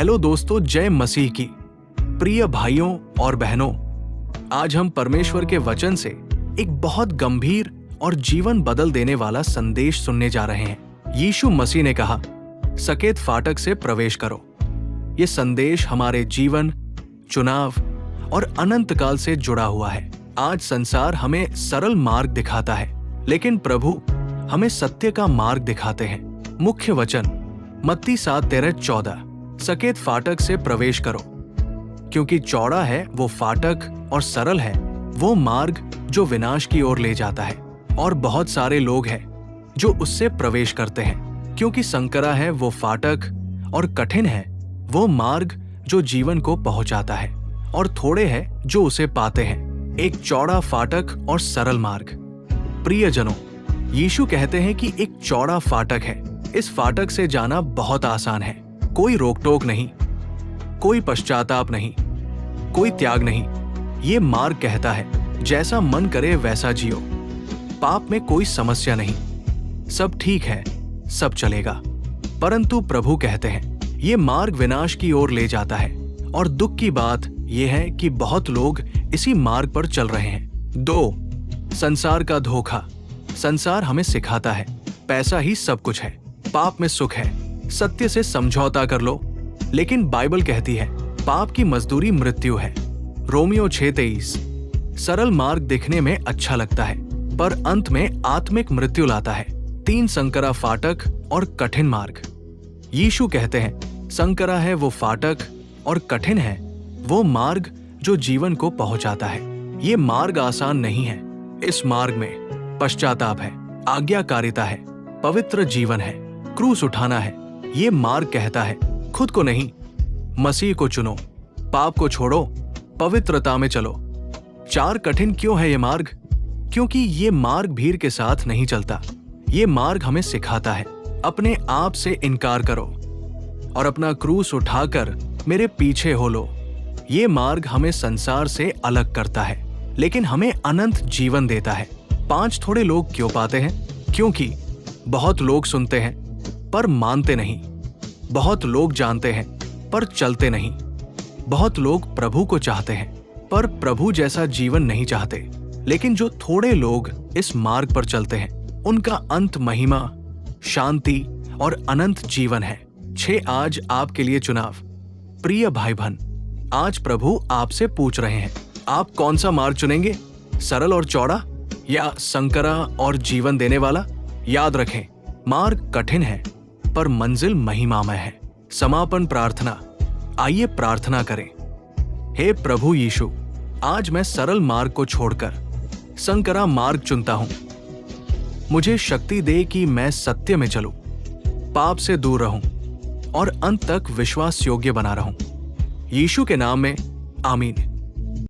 Hello दोस्तों, जय मसीह की। प्रिय भाइयों और बहनों, आज हम परमेश्वर के वचन से एक बहुत गंभीर और जीवन बदल देने वाला संदेश सुनने जा रहे हैं। यीशु मसीह ने कहा, सकेत फाटक से प्रवेश करो। ये संदेश हमारे जीवन, चुनाव और अनंत काल से जुड़ा हुआ है। आज संसार हमें सरल मार्ग दिखाता है, लेकिन प्रभु हमें सत्य का मार्ग दिखाते हैं। मुख्य वचन मत्ती 7:13-14, सकेत फाटक से प्रवेश करो, क्योंकि चौड़ा है वो फाटक और सरल है वो मार्ग जो विनाश की ओर ले जाता है, और बहुत सारे लोग हैं जो उससे प्रवेश करते हैं। क्योंकि संकरा है वो फाटक और कठिन है वो मार्ग जो जीवन को पहुंचाता है, और थोड़े हैं जो उसे पाते हैं। एक चौड़ा फाटक और सरल मार्ग। प्रियजनों, यीशु कहते हैं कि एक चौड़ा फाटक है। इस फाटक से जाना बहुत आसान है। कोई रोक-टोक नहीं, कोई पश्चाताप नहीं, कोई त्याग नहीं। ये मार्ग कहता है, जैसा मन करे वैसा जियो। पाप में कोई समस्या नहीं, सब ठीक है, सब चलेगा। परंतु प्रभु कहते हैं, ये मार्ग विनाश की ओर ले जाता है, और दुख की बात यह है कि बहुत लोग इसी मार्ग पर चल रहे हैं। 2. संसार का धोखा। संसार हमें सिखाता है, पैसा ही सब कुछ है, पाप में सुख है, सत्य से समझौता कर लो। लेकिन बाइबल कहती है, पाप की मजदूरी मृत्यु है। रोमियो 6:23। सरल मार्ग दिखने में अच्छा लगता है, पर अंत में आत्मिक मृत्यु लाता है। 3. संकरा फाटक और कठिन मार्ग। यीशु कहते हैं, संकरा है वो फाटक और कठिन है वो मार्ग जो जीवन को पहुंचाता है। ये मार्ग आसान नहीं है। इस मार्ग में पश्चाताप है, आज्ञाकारिता है, पवित्र जीवन है, क्रूस उठाना है। ये मार्ग कहता है, खुद को नहीं, मसीह को चुनो, पाप को छोड़ो, पवित्रता में चलो। 4. कठिन क्यों है ये मार्ग? क्योंकि ये मार्ग भीड़ के साथ नहीं चलता। ये मार्ग हमें सिखाता है, अपने आप से इनकार करो और अपना क्रूस उठाकर मेरे पीछे हो लो। ये मार्ग हमें संसार से अलग करता है, लेकिन हमें अनंत जीवन देता है। 5. थोड़े लोग क्यों पाते हैं? क्योंकि बहुत लोग सुनते हैं पर मानते नहीं, बहुत लोग जानते हैं पर चलते नहीं, बहुत लोग प्रभु को चाहते हैं पर प्रभु जैसा जीवन नहीं चाहते। लेकिन जो थोड़े लोग इस मार्ग पर चलते हैं, उनका अंत महिमा, शांति और अनंत जीवन है। 6. आज आपके लिए चुनाव। प्रिय भाई बहन, आज प्रभु आपसे पूछ रहे हैं, आप कौन सा मार्ग चुनेंगे? सरल और चौड़ा या संकरा और जीवन देने वाला? याद रखें, मार्ग कठिन है पर मंजिल महिमामय है। समापन प्रार्थना। आइए प्रार्थना करें। हे प्रभु यीशु, आज मैं सरल मार्ग को छोड़कर संकरा मार्ग चुनता हूं। मुझे शक्ति दे कि मैं सत्य में चलूं, पाप से दूर रहूं और अंत तक विश्वास योग्य बना रहूं। यीशु के नाम में आमीन।